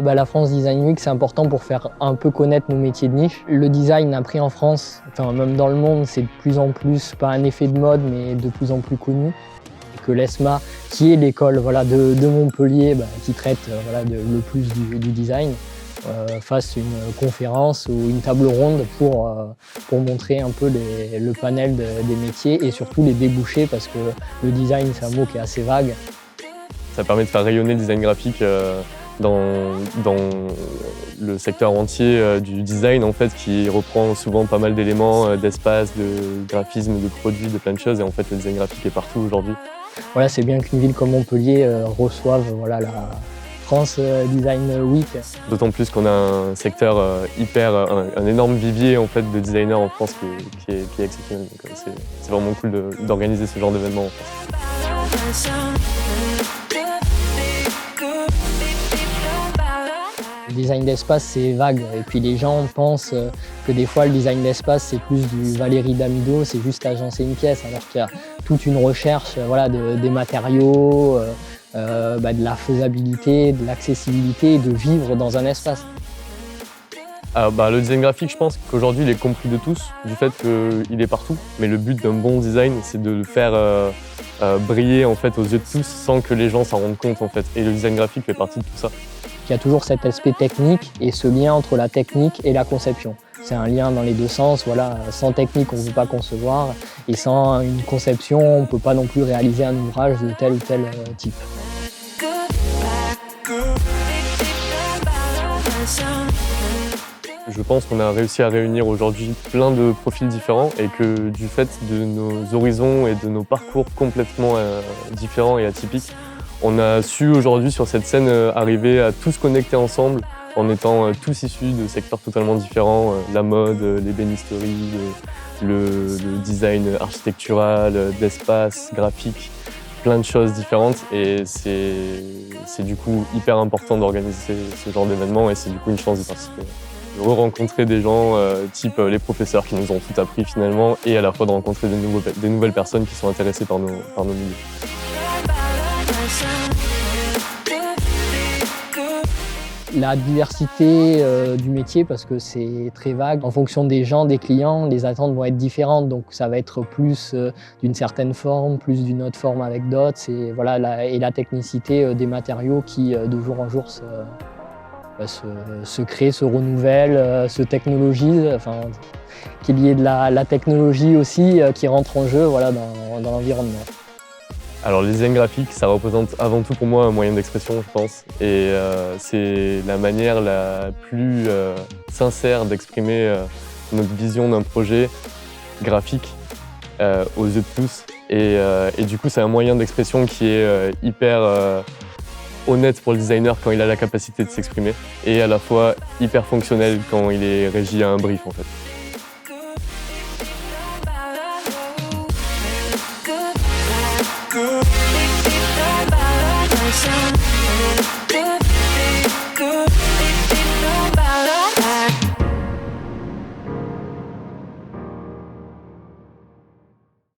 Ah bah, la France Design Week, c'est important pour faire un peu connaître nos métiers de niche. Le design appris en France, enfin même dans le monde, c'est de plus en plus, pas un effet de mode, mais de plus en plus connu. Et que l'ESMA, qui est l'école voilà, de Montpellier, qui traite le plus du design, fasse une conférence ou une table ronde pour montrer un peu le panel des métiers et surtout les débouchés, parce que le design, c'est un mot qui est assez vague. Ça permet de faire rayonner le design graphique dans le secteur entier du design, en fait, qui reprend souvent pas mal d'éléments d'espace, de graphisme, de produits, de plein de choses. Et en fait, le design graphique est partout aujourd'hui. Voilà, c'est bien qu'une ville comme Montpellier reçoive la France Design Week. D'autant plus qu'on a un secteur un énorme vivier en fait, de designers en France qui est exceptionnel. Donc c'est vraiment cool d'organiser ce genre d'événement en France. Le design d'espace, c'est vague. Et puis les gens pensent que des fois, le design d'espace, c'est plus du Valérie Damido, c'est juste agencer une pièce, alors qu'il y a toute une recherche des matériaux, de la faisabilité, de l'accessibilité, de vivre dans un espace. Le design graphique, je pense qu'aujourd'hui, il est compris de tous, du fait qu'il est partout. Mais le but d'un bon design, c'est de le faire briller en fait, aux yeux de tous sans que les gens s'en rendent compte. En fait. Et le design graphique fait partie de tout ça. Il y a toujours cet aspect technique et ce lien entre la technique et la conception. C'est un lien dans les deux sens. Voilà, sans technique, on ne peut pas concevoir. Et sans une conception, on ne peut pas non plus réaliser un ouvrage de tel ou tel type. Je pense qu'on a réussi à réunir aujourd'hui plein de profils différents et que du fait de nos horizons et de nos parcours complètement différents et atypiques, on a su aujourd'hui sur cette scène arriver à tous connecter ensemble en étant tous issus de secteurs totalement différents, la mode, l'ébénisterie, le design architectural, d'espace, graphique, plein de choses différentes et c'est du coup hyper important d'organiser ce genre d'événement et c'est du coup une chance d'y participer. De re-rencontrer des gens type les professeurs qui nous ont tout appris finalement et à la fois de rencontrer des nouvelles personnes qui sont intéressées par nos milieux. La diversité du métier, parce que c'est très vague. En fonction des gens, des clients, les attentes vont être différentes. Donc ça va être plus d'une certaine forme, plus d'une autre forme avec d'autres. Et la technicité des matériaux qui, de jour en jour, se crée, se renouvelle, se technologise. Enfin, qu'il y ait de la technologie aussi qui rentre en jeu dans l'environnement. Alors le design graphique, ça représente avant tout pour moi un moyen d'expression, je pense. Et c'est la manière la plus sincère d'exprimer notre vision d'un projet graphique aux yeux de tous. Et du coup, c'est un moyen d'expression qui est hyper honnête pour le designer quand il a la capacité de s'exprimer et à la fois hyper fonctionnel quand il est régi à un brief en fait. Good.